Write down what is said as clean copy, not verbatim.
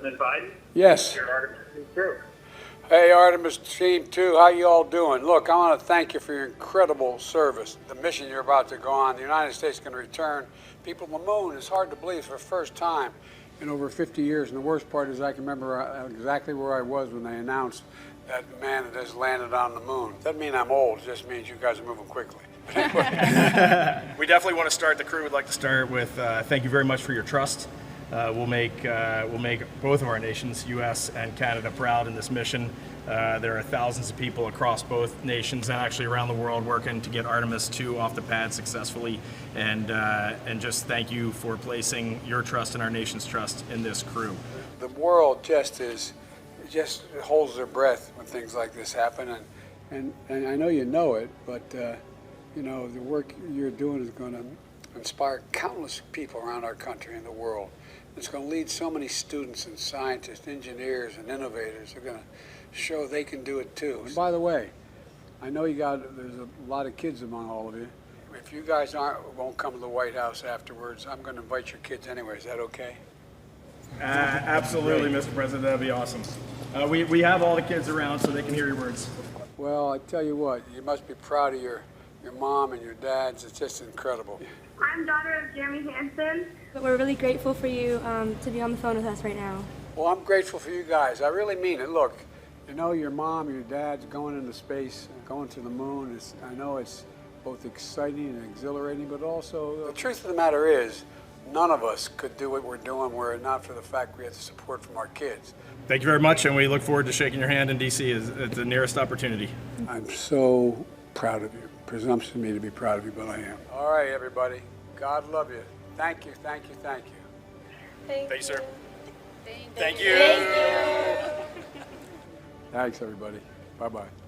President Biden. Yes. Your Artemis II crew. Hey, Artemis Team 2, how you all doing? Look, I want to thank you for your incredible service. The mission you're about to go on, the United States is going to return people to the moon. It's hard to believe for the first time in over 50 years. And the worst part is I can remember exactly where I was when they announced that man that has landed on the moon. Doesn't mean I'm old, it just means you guys are moving quickly. We definitely want to start, the crew would like to start with thank you very much for your trust. We'll make both of our nations, U.S. and Canada, proud in this mission. There are thousands of people across both nations and actually around the world working to get Artemis II off the pad successfully. And just thank you for placing your trust and our nation's trust in this crew. The world just holds their breath when things like this happen, and I know you know it, but you know, the work you're doing is going to inspire countless people around our country and the world. It's going to lead so many students and scientists, engineers and innovators. They're going to show they can do it too. And by the way, I know there's a lot of kids among all of you. If you guys won't come to the White House afterwards, I'm going to invite your kids anyway. Is that okay? Absolutely, Mr. President, that'd be awesome. We have all the kids around so they can hear your words. Well, I tell you what, you must be proud of your mom and your dads. It's just incredible. I'm daughter of Jeremy Hansen. But we're really grateful for you to be on the phone with us right now. Well, I'm grateful for you guys. I really mean it. Look, you know, your mom, your dad's going into space, going to the moon. I know it's both exciting and exhilarating, but also the truth of the matter is, none of us could do what we're doing were it not for the fact we had the support from our kids. Thank you very much, and we look forward to shaking your hand in D.C. at the nearest opportunity. I'm so proud of you. Presumption to me to be proud of you, but I am. All right, everybody. God love you. Thank you, thank you, thank you. Thank you, sir. Thank you. Thanks, everybody. Bye-bye.